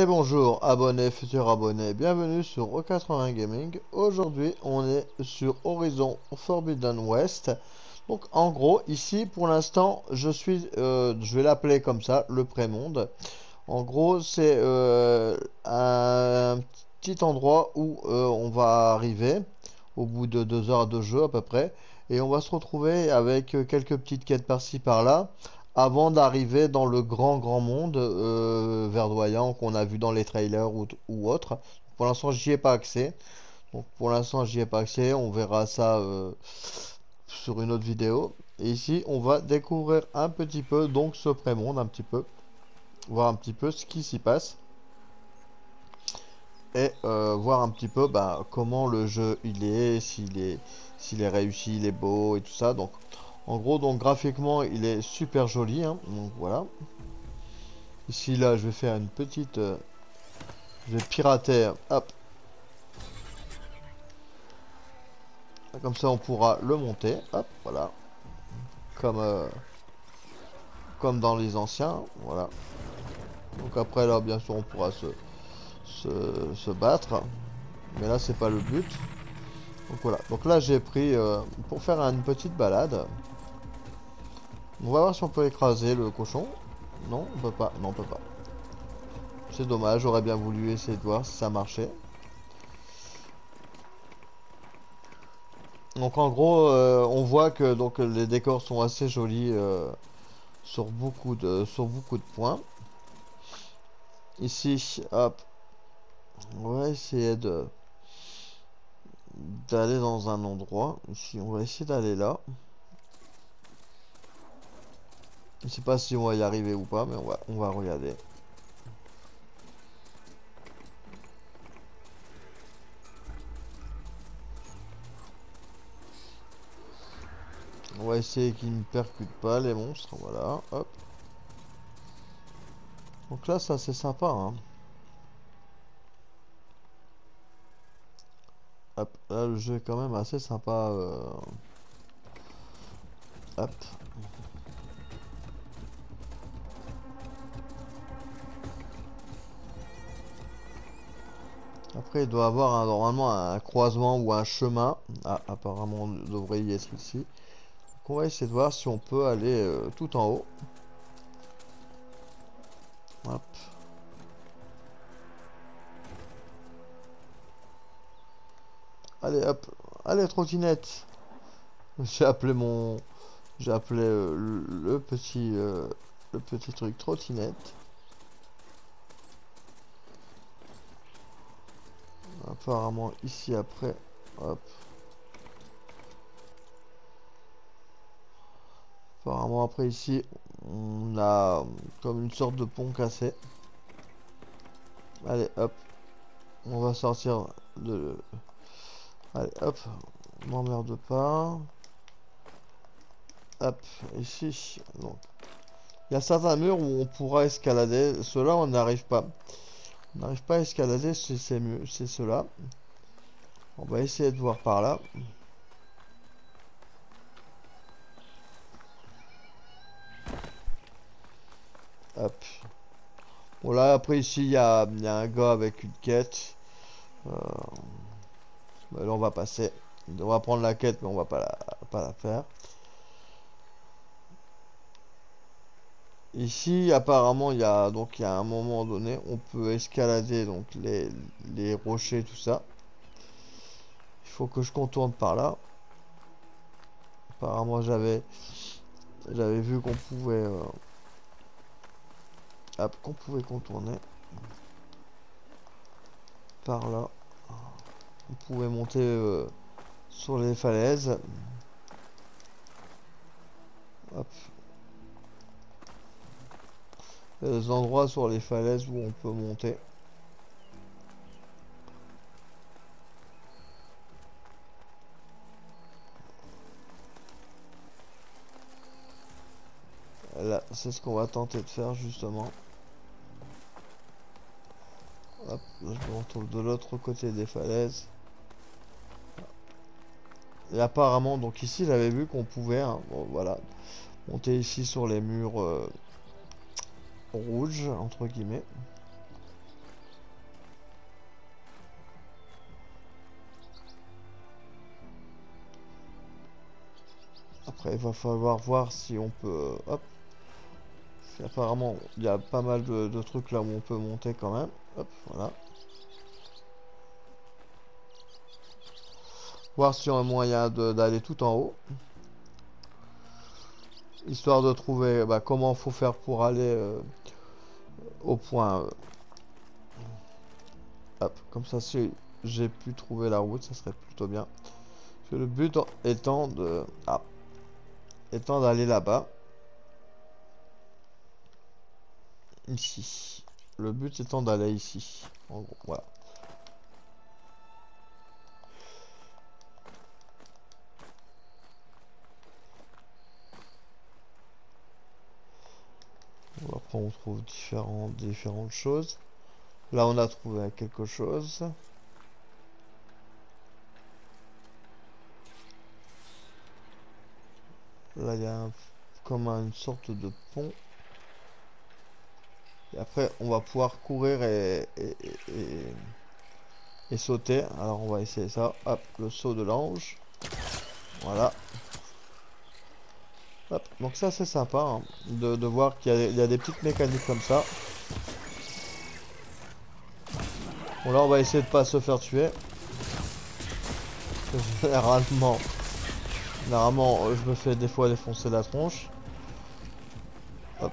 Et bonjour abonnés, futurs abonnés, bienvenue sur O80 Gaming. Aujourd'hui on est sur Horizon Forbidden West. Donc en gros ici pour l'instant je vais l'appeler comme ça, le pré-monde. En gros c'est un petit endroit où on va arriver au bout de 2 heures de jeu à peu près. Et on va se retrouver avec quelques petites quêtes par-ci par-là avant d'arriver dans le grand monde verdoyant qu'on a vu dans les trailers ou autre. Pour l'instant, j'y ai pas accès. Donc pour l'instant, j'y ai pas accès. On verra ça sur une autre vidéo. Et ici, on va découvrir un petit peu donc ce pré-monde, un petit peu, voir un petit peu ce qui s'y passe et voir un petit peu comment le jeu il est, s'il est réussi, il est beau et tout ça. Donc en gros, donc graphiquement, il est super joli, hein. Donc voilà. Ici, là, je vais faire une petite... je vais pirater. Hop. Comme ça, on pourra le monter. Hop, voilà. Comme, comme dans les anciens. Voilà. Donc après, là, bien sûr, on pourra se battre. Mais là, c'est pas le but. Donc voilà. Donc là, j'ai pris pour faire une petite balade. On va voir si on peut écraser le cochon. Non, on peut pas. Non, on peut pas. C'est dommage, j'aurais bien voulu essayer de voir si ça marchait. Donc en gros, on voit que donc les décors sont assez jolis sur beaucoup de points. Ici, hop, on va essayer de d'aller dans un endroit. Ici, on va essayer d'aller là. Je sais pas si on va y arriver ou pas, mais on va regarder. On va essayer qu'ils ne percutent pas les monstres. Voilà, hop. Donc là, ça c'est sympa, hein. Hop, là le jeu est quand même assez sympa. Hop. Après, il doit avoir normalement un croisement ou un chemin. Ah, apparemment, on devrait y être ici. Donc, on va essayer de voir si on peut aller tout en haut. Hop. Allez, hop. Allez, trottinette. J'ai appelé mon... J'ai appelé le petit truc trottinette. Apparemment, ici, après. Hop. Apparemment, après, ici, on a comme une sorte de pont cassé. Allez, hop. On va sortir de... Allez, hop. M'emmerde pas. Hop, ici. Donc, il y a certains murs où on pourra escalader. Ceux-là, on n'arrive pas. On n'arrive pas à escalader ces murs, c'est ceux-là. On va essayer de voir par là. Hop. Bon, là, après, ici, il y a un gars avec une quête. Euh, là, on va passer. On va prendre la quête, mais on va pas la faire. Ici, apparemment, il y a un moment donné, on peut escalader donc les rochers, tout ça. Il faut que je contourne par là. Apparemment, j'avais vu qu'on pouvait qu'on pouvait contourner par là. On pouvait monter sur les falaises. Hop. Il y a des endroits sur les falaises où on peut monter. Là, c'est ce qu'on va tenter de faire justement. Hop, là, je me retrouve de l'autre côté des falaises. Et apparemment, donc ici, j'avais vu qu'on pouvait, hein, bon, voilà, monter ici sur les murs rouges, entre guillemets. Après, il va falloir voir si on peut... Hop. Apparemment, il y a pas mal de trucs là où on peut monter quand même. Hop, voilà. Voir si on a moyen d'aller tout en haut. Histoire de trouver comment faut faire pour aller au point. Hop, comme ça, si j'ai pu trouver la route, ça serait plutôt bien. Parce que le but étant de... Ah, étant d'aller là-bas. Ici. Le but étant d'aller ici. En gros, voilà. Après, on trouve différentes choses. Là, on a trouvé quelque chose. Là, il y a comme une sorte de pont. Et après, on va pouvoir courir et sauter. Alors, on va essayer ça. Hop, le saut de l'ange. Voilà. Hop. Donc ça, c'est sympa hein, de voir qu'il y a des petites mécaniques comme ça. Bon, là, on va essayer de pas se faire tuer. Généralement, je me fais des fois défoncer la tronche. Hop.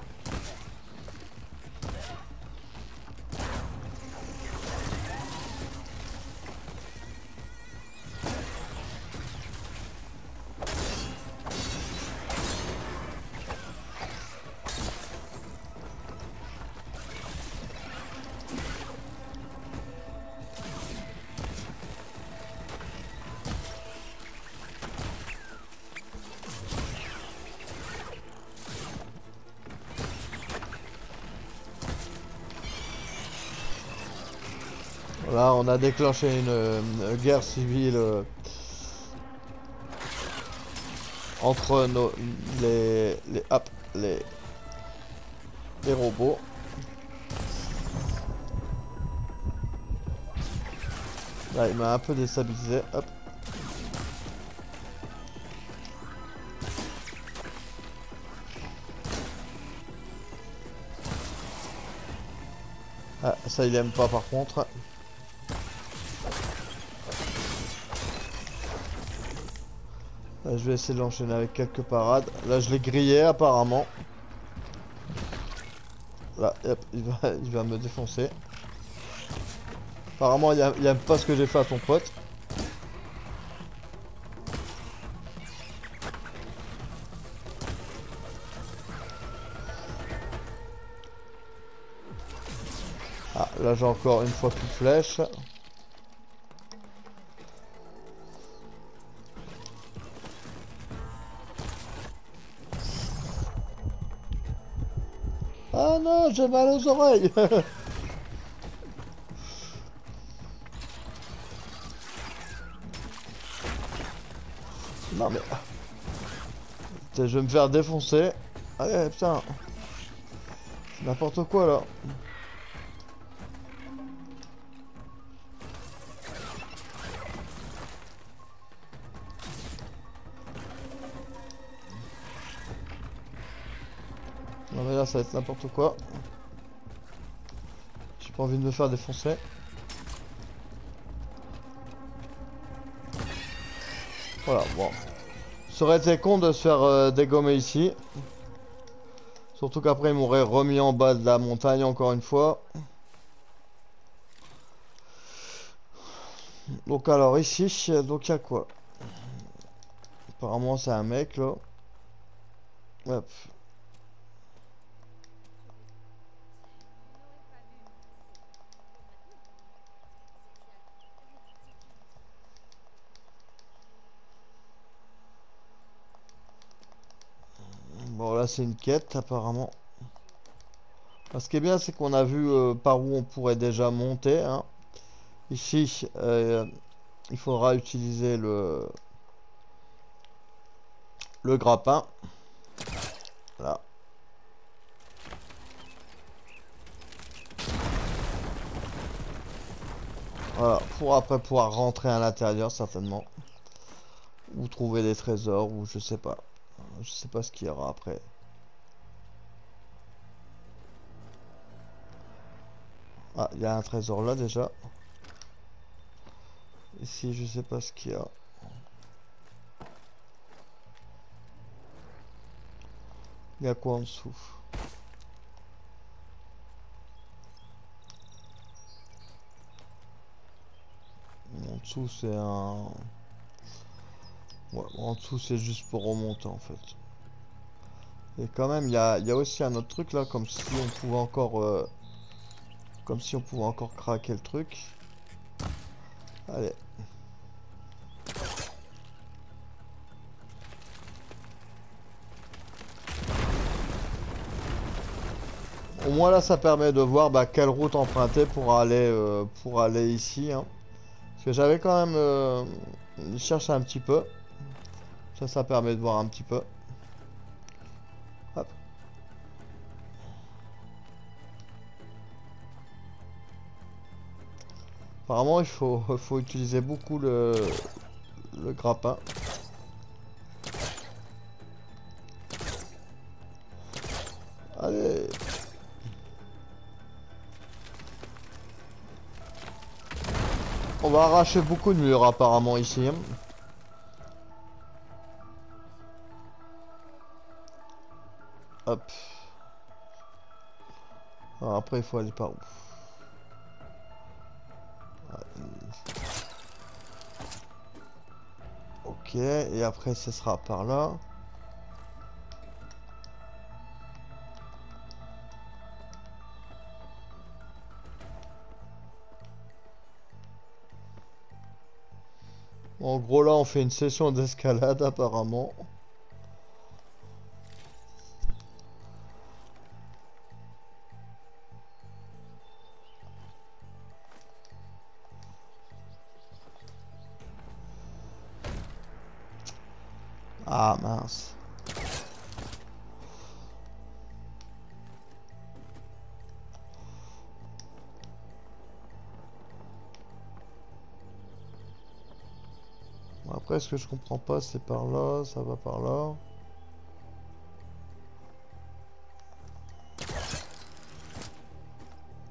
Là, on a déclenché une guerre civile entre hop, les robots. Là, il m'a un peu déstabilisé. Hop. Ah, ça, il aime pas par contre. Là, je vais essayer de l'enchaîner avec quelques parades. Là, je l'ai grillé apparemment. Là, hop, il va me défoncer. Apparemment, il aime pas ce que j'ai fait à ton pote. Ah, là, j'ai encore une fois plus de flèches. Ah non, j'ai mal aux oreilles. Non mais... Putain, je vais me faire défoncer. Allez, putain. C'est n'importe quoi là. Non mais là, ça va être n'importe quoi. J'ai pas envie de me faire défoncer. Voilà, bon. Ça aurait été con de se faire dégommer ici. Surtout qu'après, il m'aurait remis en bas de la montagne encore une fois. Donc alors ici, donc il y a quoi? Apparemment c'est un mec là. Hop. Bon là c'est une quête apparemment. Ce qui est bien c'est qu'on a vu par où on pourrait déjà monter hein. Ici il faudra utiliser le grappin. Là. Voilà, pour après pouvoir rentrer à l'intérieur certainement. Ou trouver des trésors ou je sais pas. Je sais pas ce qu'il y aura après. Ah, il y a un trésor là déjà. Ici, je sais pas ce qu'il y a. Il y a quoi en dessous? En dessous, c'est un... Ouais, en dessous, c'est juste pour remonter en fait. Et quand même, il y a aussi un autre truc là, comme si on pouvait encore... comme si on pouvait encore craquer le truc. Allez. Au moins là, ça permet de voir bah, quelle route emprunter pour aller ici. Hein. Parce que j'avais quand même cherché un petit peu. Ça permet de voir un petit peu. Hop. Apparemment, faut utiliser beaucoup le grappin. Allez. On va arracher beaucoup de murs apparemment ici. Hein. Hop. Alors après, il faut aller par où? Ok, et après, ce sera par là. En gros, là, on fait une session d'escalade apparemment. Ah mince. Après, ce que je comprends pas, c'est par là, ça va par là.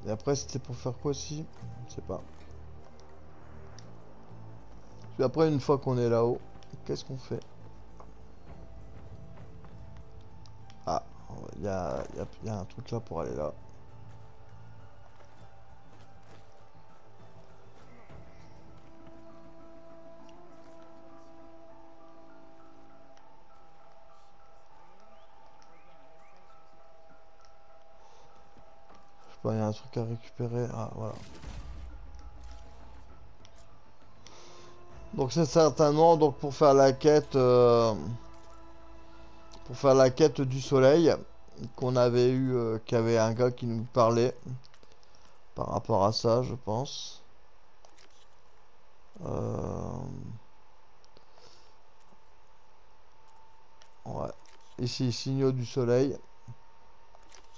Et après, c'était pour faire quoi aussi? Je sais pas. Puis après, une fois qu'on est là-haut, qu'est-ce qu'on fait? Ah, il y a un truc là pour aller là. Je sais pas, il y a un truc à récupérer. Ah, voilà. Donc c'est certainement donc pour faire la quête du soleil qu'on avait eu qu'il y avait un gars qui nous parlait par rapport à ça, je pense. Euh, ouais. Ici, signaux du soleil.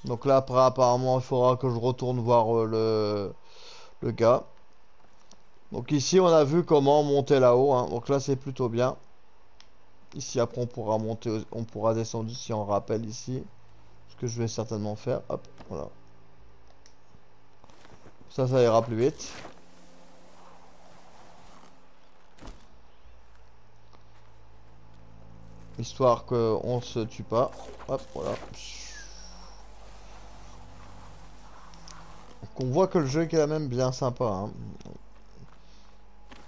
Donc là après apparemment il faudra que je retourne voir le gars. Donc ici on a vu comment monter là-haut. Hein. Donc là c'est plutôt bien. Ici après on pourra monter, on pourra descendre ici en rappel ici. Ce que je vais certainement faire. Hop, voilà. Ça ira plus vite. Histoire qu'on se tue pas. Hop, voilà. Donc on voit que le jeu est quand même bien sympa. Hein.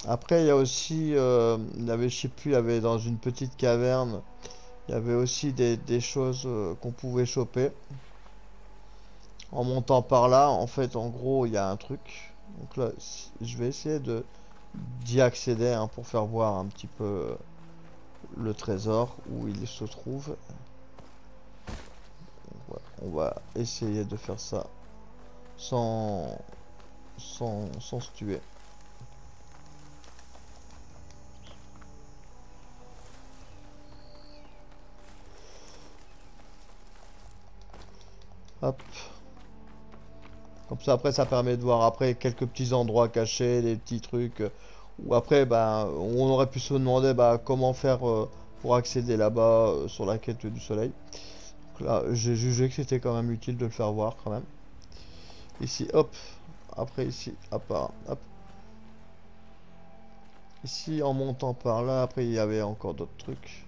Après il y a aussi, il y avait, je sais plus, il y avait dans une petite caverne, il y avait aussi des choses qu'on pouvait choper. En montant par là, en fait, en gros, il y a un truc. Donc là, je vais essayer de d'y accéder hein, pour faire voir un petit peu le trésor où il se trouve. Ouais, on va essayer de faire ça sans se tuer. Hop. Comme ça, après, ça permet de voir après quelques petits endroits cachés, des petits trucs. Ou après, bah, on aurait pu se demander bah, comment faire pour accéder là-bas sur la quête du soleil. Donc là, j'ai jugé que c'était quand même utile de le faire voir quand même. Ici, hop. Après ici, hop, hop. Ici, en montant par là, après il y avait encore d'autres trucs.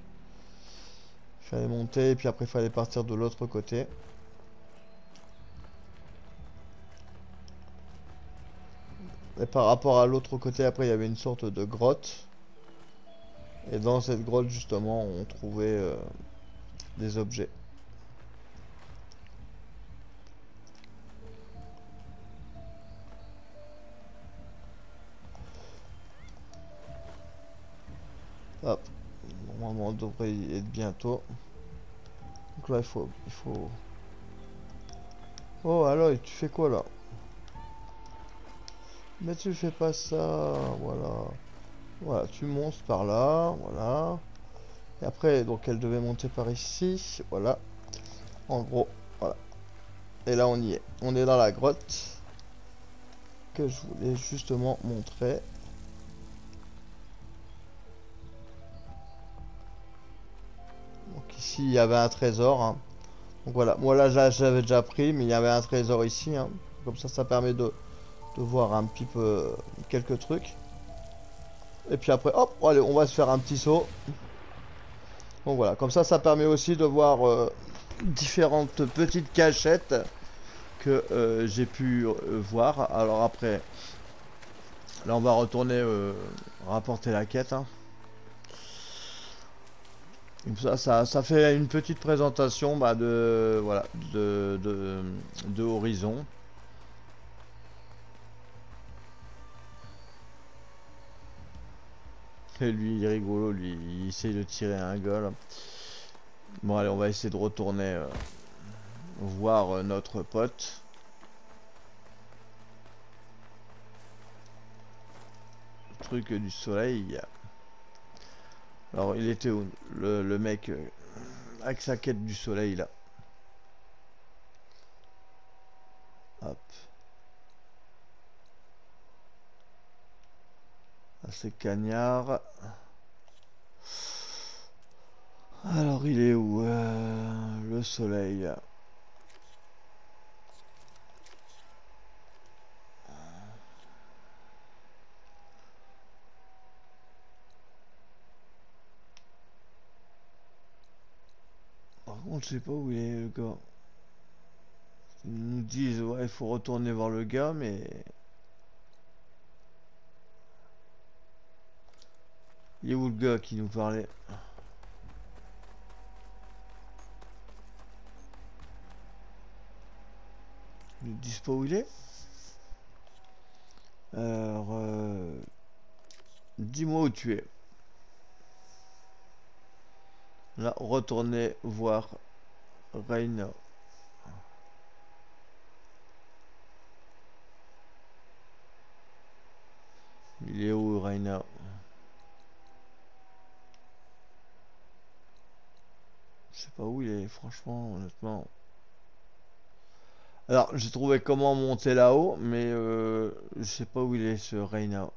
Il fallait monter, et puis après il fallait partir de l'autre côté. Et par rapport à l'autre côté, après il y avait une sorte de grotte. Et dans cette grotte, justement, on trouvait des objets. Hop. Normalement, on devrait y être bientôt. Donc là, il faut... Oh, Aloy, tu fais quoi là? Mais tu fais pas ça, voilà. Voilà, tu montes par là, voilà. Et après, donc elle devait monter par ici, voilà. En gros, voilà. Et là, on y est. On est dans la grotte que je voulais justement montrer. Donc ici, il y avait un trésor, hein. Donc voilà, moi là, j'avais déjà pris, mais il y avait un trésor ici, hein. Comme ça permet de voir un petit peu quelques trucs. Et puis après, hop, allez, on va se faire un petit saut. Donc voilà, comme ça permet aussi de voir différentes petites cachettes que j'ai pu voir. Alors après, là on va retourner rapporter la quête, hein. Comme ça fait une petite présentation bah, de voilà de Horizon. Et lui il est rigolo, lui il essaye de tirer un goal. Bon allez, on va essayer de retourner voir notre pote. Le truc du soleil. Alors il était où le mec avec sa quête du soleil là. Hop. Ah, c'est Cagnard. Alors il est où le soleil? Par contre, je sais pas où il est le gars. Ils nous disent ouais, il faut retourner voir le gars, mais il est où le gars qui nous parlait? Ils nous disent pas où il est. Alors, dis-moi où tu es. Là, retournez voir Reina. Il est où Reina? Je sais pas où il est, franchement, honnêtement. Alors, j'ai trouvé comment monter là-haut, mais je sais pas où il est ce Reina.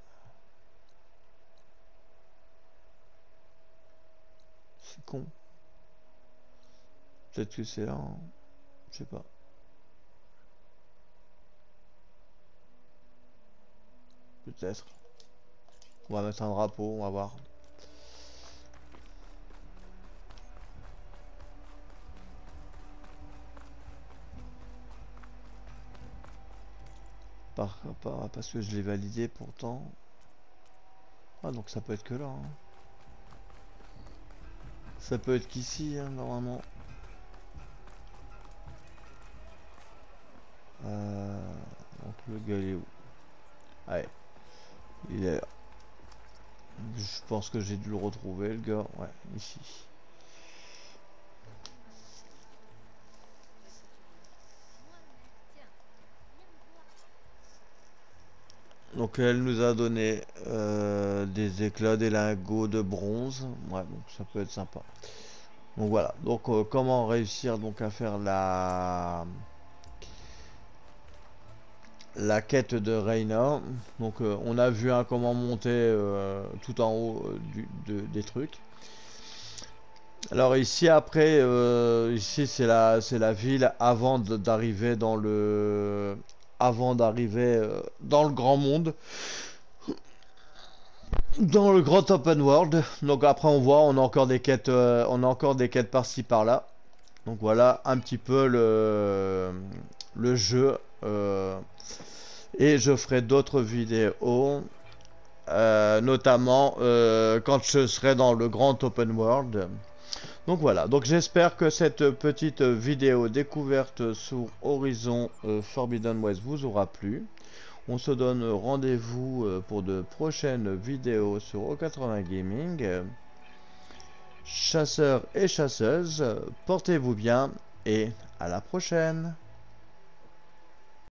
C'est con. Peut-être que c'est là, hein. Je sais pas. Peut-être. On va mettre un drapeau, on va voir. Parce que je l'ai validé pourtant. Ah donc ça peut être que là, hein. Ça peut être qu'ici, hein, normalement. Donc le gars il est où? Ouais, il est là. Je pense que j'ai dû le retrouver le gars. Ouais, ici. Donc elle nous a donné des éclats, des lingots de bronze. Ouais, donc ça peut être sympa. Donc voilà. Donc comment réussir donc à faire la quête de Reina. Donc on a vu comment monter tout en haut des trucs. Alors ici après, ici c'est la ville avant d'arriver dans le grand monde, dans le grand open world. Donc après on voit, on a encore des quêtes par-ci par-là. Donc voilà un petit peu le jeu. Et je ferai d'autres vidéos, notamment quand je serai dans le grand open world. Donc voilà, donc j'espère que cette petite vidéo découverte sur Horizon Forbidden West vous aura plu. On se donne rendez-vous pour de prochaines vidéos sur O80 Gaming. Chasseurs et chasseuses, portez-vous bien et à la prochaine.